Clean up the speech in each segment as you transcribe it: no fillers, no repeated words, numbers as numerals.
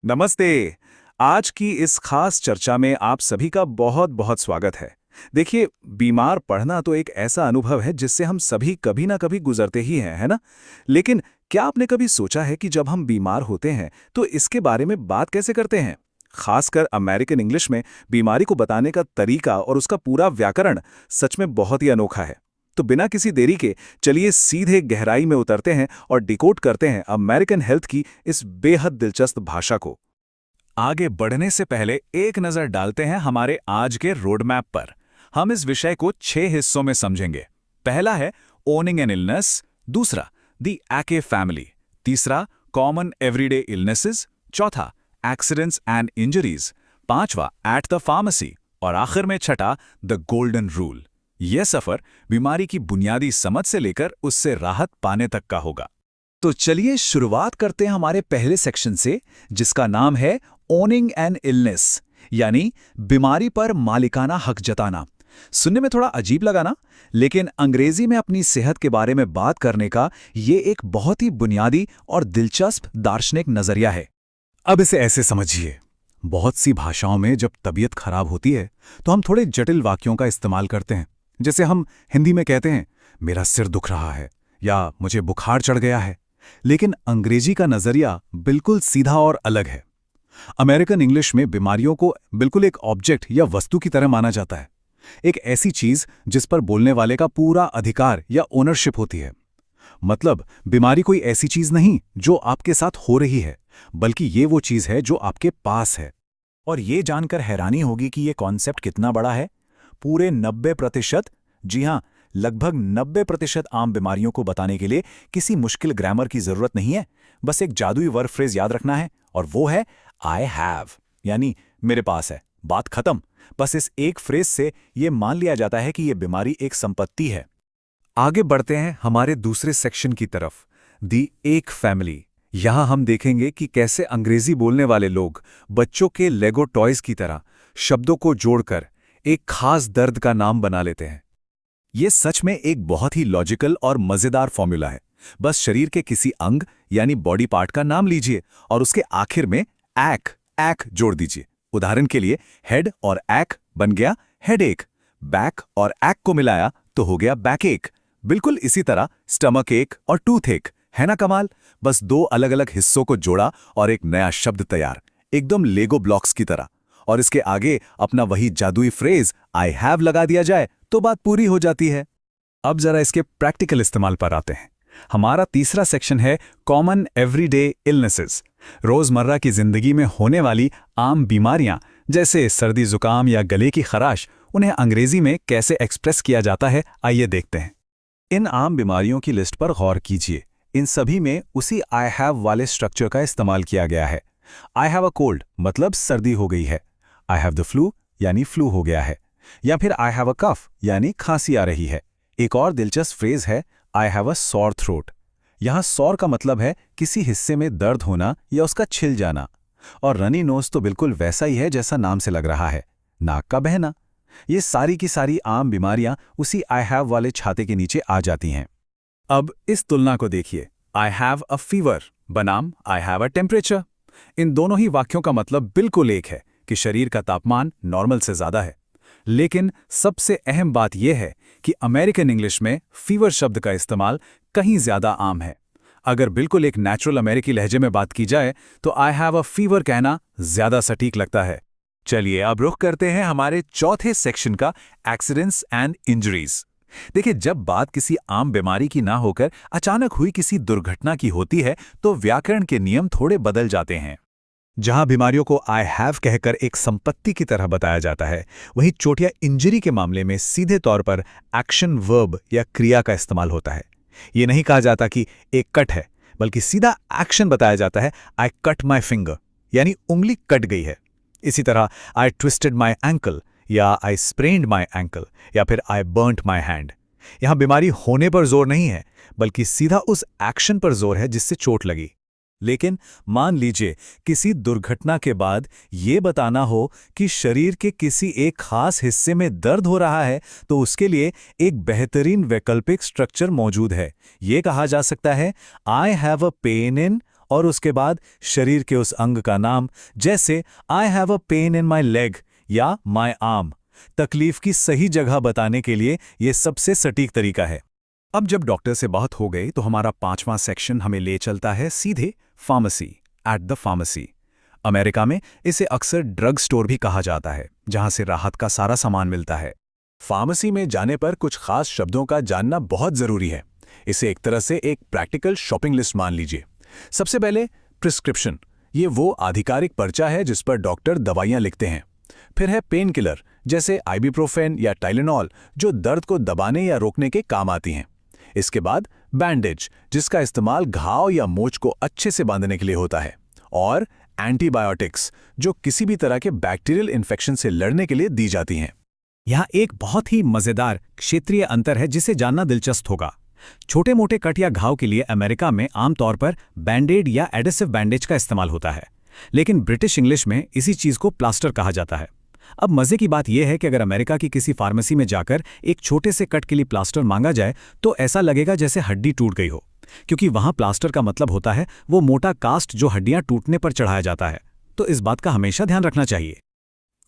नमस्ते। आज की इस खास चर्चा में आप सभी का बहुत बहुत स्वागत है। देखिए, बीमार पड़ना तो एक ऐसा अनुभव है जिससे हम सभी कभी ना कभी गुजरते ही हैं, है ना? लेकिन क्या आपने कभी सोचा है कि जब हम बीमार होते हैं तो इसके बारे में बात कैसे करते हैं? खासकर अमेरिकन इंग्लिश में बीमारी को बताने का तरीका और उसका पूरा व्याकरण सच में बहुत ही अनोखा है। तो बिना किसी देरी के चलिए सीधे गहराई में उतरते हैं और डिकोड करते हैं अमेरिकन हेल्थ की इस बेहद दिलचस्प भाषा को। आगे बढ़ने से पहले एक नजर डालते हैं हमारे आज के रोड मैप पर। हम इस विषय को 6 हिस्सों में समझेंगे। पहला है ओनिंग एन इलनेस, दूसरा द एके फैमिली, तीसरा कॉमन एवरीडे इलनेसेस, चौथा एक्सीडेंट्स एंड इंजरीज, पांचवा एट द फार्मेसी और आखिर में छठा द गोल्डन रूल। यह सफर बीमारी की बुनियादी समझ से लेकर उससे राहत पाने तक का होगा। तो चलिए शुरुआत करते हैं हमारे पहले सेक्शन से, जिसका नाम है ओनिंग एन इलनेस, यानी बीमारी पर मालिकाना हक जताना। सुनने में थोड़ा अजीब लगा ना, लेकिन अंग्रेजी में अपनी सेहत के बारे में बात करने का ये एक बहुत ही बुनियादी और दिलचस्प दार्शनिक नजरिया है। अब इसे ऐसे समझिए, बहुत सी भाषाओं में जब तबीयत खराब होती है तो हम थोड़े जटिल वाक्यों का इस्तेमाल करते हैं। जैसे हम हिंदी में कहते हैं मेरा सिर दुख रहा है या मुझे बुखार चढ़ गया है, लेकिन अंग्रेजी का नजरिया बिल्कुल सीधा और अलग है। अमेरिकन इंग्लिश में बीमारियों को बिल्कुल एक ऑब्जेक्ट या वस्तु की तरह माना जाता है, एक ऐसी चीज जिस पर बोलने वाले का पूरा अधिकार या ओनरशिप होती है। मतलब बीमारी कोई ऐसी चीज नहीं जो आपके साथ हो रही है, बल्कि ये वो चीज है जो आपके पास है। और ये जानकर हैरानी होगी कि ये कॉन्सेप्ट कितना बड़ा है। पूरे 90%, जी हां, लगभग 90% आम बीमारियों को बताने के लिए किसी मुश्किल ग्रामर की जरूरत नहीं है। बस एक जादुई वर्ब फ्रेज याद रखना है, और वो है आई हैव, यानी मेरे पास है। बात खत्म। बस इस एक फ्रेज से ये मान लिया जाता है कि ये बीमारी एक संपत्ति है। आगे बढ़ते हैं हमारे दूसरे सेक्शन की तरफ, दी एक फैमिली। यहां हम देखेंगे कि कैसे अंग्रेजी बोलने वाले लोग बच्चों के लेगो टॉयज की तरह शब्दों को जोड़कर एक खास दर्द का नाम बना लेते हैं। ये सच में एक बहुत ही लॉजिकल और मजेदार फॉर्मूला है। बस शरीर के किसी अंग यानी बॉडी पार्ट का नाम लीजिए और उसके आखिर में ऐक ऐक जोड़ दीजिए। उदाहरण के लिए हेड और ऐक बन गया हेड एक, बैक और ऐक को मिलाया तो हो गया बैक एक। बिल्कुल इसी तरह स्टमक एक और टूथ एक, है ना कमाल? बस दो अलग अलग हिस्सों को जोड़ा और एक नया शब्द तैयार, एकदम लेगो ब्लॉक्स की तरह। और इसके आगे अपना वही जादुई फ्रेज आई हैव लगा दिया जाए तो बात पूरी हो जाती है। अब जरा इसके प्रैक्टिकल इस्तेमाल पर आते हैं। हमारा तीसरा सेक्शन है कॉमन एवरीडे इलनेसेस। रोजमर्रा की जिंदगी में होने वाली आम बीमारियां, जैसे सर्दी जुकाम या गले की खराश, उन्हें अंग्रेजी में कैसे एक्सप्रेस किया जाता है, आइए देखते हैं। इन आम बीमारियों की लिस्ट पर गौर कीजिए। इन सभी में उसी आई हैव वाले स्ट्रक्चर का इस्तेमाल किया गया है। आई हैव अ कोल्ड मतलब सर्दी हो गई है, आई हैव द फ्लू यानी फ्लू हो गया है, या फिर आई हैव अ कफ यानी खांसी आ रही है। एक और दिलचस्प फ्रेज है I have a sore throat. यहां सॉर का मतलब है किसी हिस्से में दर्द होना या उसका छिल जाना, और रनी नोज तो बिल्कुल वैसा ही है जैसा नाम से लग रहा है, नाक का बहना। ये सारी की सारी आम बीमारियां उसी आई हैव वाले छाते के नीचे आ जाती हैं। अब इस तुलना को देखिए, आई हैव अ फीवर बनाम आई हैव अ टेम्परेचर। इन दोनों ही वाक्यों का मतलब बिल्कुल एक है कि शरीर का तापमान नॉर्मल से ज्यादा है। लेकिन सबसे अहम बात यह है कि अमेरिकन इंग्लिश में फीवर शब्द का इस्तेमाल कहीं ज्यादा आम है। अगर बिल्कुल एक नेचुरल अमेरिकी लहजे में बात की जाए तो आई हैव अ फीवर कहना ज्यादा सटीक लगता है। चलिए अब रुख करते हैं हमारे चौथे सेक्शन का, एक्सीडेंट्स एंड इंजरीज। देखिए, जब बात किसी आम बीमारी की ना होकर अचानक हुई किसी दुर्घटना की होती है तो व्याकरण के नियम थोड़े बदल जाते हैं। जहां बीमारियों को आई हैव कहकर एक संपत्ति की तरह बताया जाता है, वहीं चोट या इंजरी के मामले में सीधे तौर पर एक्शन वर्ब या क्रिया का इस्तेमाल होता है। यह नहीं कहा जाता कि एक कट है, बल्कि सीधा एक्शन बताया जाता है, आई कट माई फिंगर, यानी उंगली कट गई है। इसी तरह आई ट्विस्टेड माई एंकल या आई स्प्रेन्ड माई एंकल या फिर आई बर्न्ट माई हैंड। यहां बीमारी होने पर जोर नहीं है, बल्कि सीधा उस एक्शन पर जोर है जिससे चोट लगी। लेकिन मान लीजिए किसी दुर्घटना के बाद ये बताना हो कि शरीर के किसी एक खास हिस्से में दर्द हो रहा है, तो उसके लिए एक बेहतरीन वैकल्पिक स्ट्रक्चर मौजूद है। ये कहा जा सकता है I have a pain in और उसके बाद शरीर के उस अंग का नाम, जैसे आई have a pain in my leg या माई आर्म। तकलीफ की सही जगह बताने के लिए यह सबसे सटीक तरीका है। अब जब डॉक्टर से बात हो गई तो हमारा 5वां सेक्शन हमें ले चलता है सीधे pharmacy, at the pharmacy. America में इसे अक्सर ड्रग स्टोर भी कहा जाता है, जहां से राहत का सारा सामान मिलता है। फार्मेसी में जाने पर कुछ खास शब्दों का जानना बहुत जरूरी है। इसे एक तरह से एक प्रैक्टिकल शॉपिंग लिस्ट मान लीजिए। सबसे पहले प्रिस्क्रिप्शन, ये वो आधिकारिक पर्चा है जिस पर डॉक्टर दवाइयां लिखते हैं। फिर है पेन किलर, जैसे आइबुप्रोफेन या टाइलेनॉल, जो दर्द को दबाने या रोकने के काम आती हैं। इसके बाद बैंडेज, जिसका इस्तेमाल घाव या मोच को अच्छे से बांधने के लिए होता है। और एंटीबायोटिक्स, जो किसी भी तरह के बैक्टीरियल इन्फेक्शन से लड़ने के लिए दी जाती हैं। यहाँ एक बहुत ही मजेदार क्षेत्रीय अंतर है जिसे जानना दिलचस्प होगा। छोटे मोटे कट या घाव के लिए अमेरिका में आमतौर पर बैंडेड या एडेसिव बैंडेज का इस्तेमाल होता है, लेकिन ब्रिटिश इंग्लिश में इसी चीज को प्लास्टर कहा जाता है। अब मजे की बात यह है कि अगर अमेरिका की किसी फार्मेसी में जाकर एक छोटे से कट के लिए प्लास्टर मांगा जाए तो ऐसा लगेगा जैसे हड्डी टूट गई हो, क्योंकि वहां प्लास्टर का मतलब होता है वो मोटा कास्ट जो हड्डियां टूटने पर चढ़ाया जाता है। तो इस बात का हमेशा ध्यान रखना चाहिए।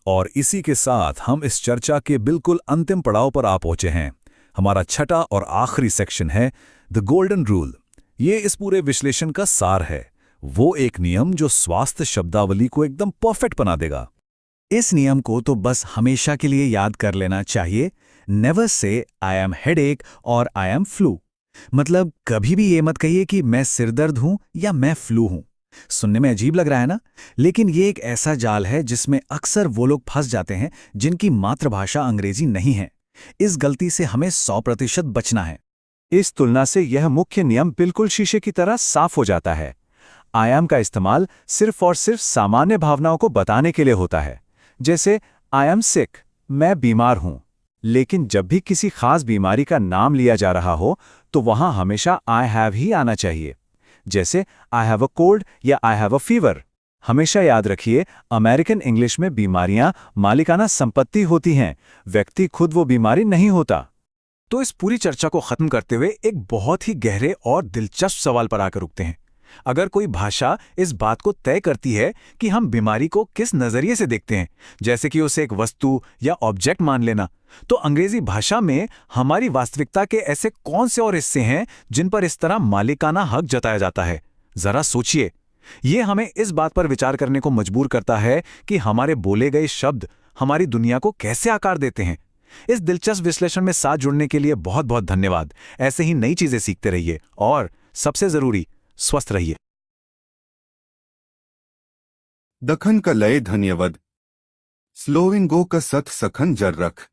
और इसी के साथ हम इस चर्चा के बिल्कुल अंतिम पड़ाव पर आ पहुंचे हैं। हमारा छठा और आखिरी सेक्शन है द गोल्डन रूल। ये इस पूरे विश्लेषण का सार है, वो एक नियम जो स्वास्थ्य शब्दावली को एकदम परफेक्ट बना देगा। इस नियम को तो बस हमेशा के लिए याद कर लेना चाहिए। Never say I am headache और आई एम फ्लू। मतलब कभी भी ये मत कहिए कि मैं सिरदर्द हूं या मैं फ्लू हूं। सुनने में अजीब लग रहा है ना, लेकिन ये एक ऐसा जाल है जिसमें अक्सर वो लोग फंस जाते हैं जिनकी मातृभाषा अंग्रेजी नहीं है। इस गलती से हमें 100% बचना है। इस तुलना से यह मुख्य नियम बिल्कुल शीशे की तरह साफ हो जाता है। आई एम का इस्तेमाल सिर्फ और सिर्फ सामान्य भावनाओं को बताने के लिए होता है, जैसे आई एम सिक, मैं बीमार हूं। लेकिन जब भी किसी खास बीमारी का नाम लिया जा रहा हो तो वहां हमेशा आई हैव ही आना चाहिए, जैसे आई हैव अ कोल्ड या आई हैव अ फीवर। हमेशा याद रखिए, अमेरिकन इंग्लिश में बीमारियां मालिकाना संपत्ति होती हैं, व्यक्ति खुद वो बीमारी नहीं होता। तो इस पूरी चर्चा को खत्म करते हुए एक बहुत ही गहरे और दिलचस्प सवाल पर आकर रुकते हैं। अगर कोई भाषा इस बात को तय करती है कि हम बीमारी को किस नजरिए से देखते हैं, जैसे कि उसे एक वस्तु या ऑब्जेक्ट मान लेना, तो अंग्रेजी भाषा में हमारी वास्तविकता के ऐसे कौन से और हिस्से हैं जिन पर इस तरह मालिकाना हक जताया जाता है? जरा सोचिए। ये हमें इस बात पर विचार करने को मजबूर करता है कि हमारे बोले गए शब्द हमारी दुनिया को कैसे आकार देते हैं। इस दिलचस्प विश्लेषण में साथ जुड़ने के लिए बहुत बहुत धन्यवाद। ऐसे ही नई चीजें सीखते रहिए और सबसे जरूरी, स्वस्थ रहिए। दखन का लय धन्यवाद। स्लोविंगो का सत सखन जर रख।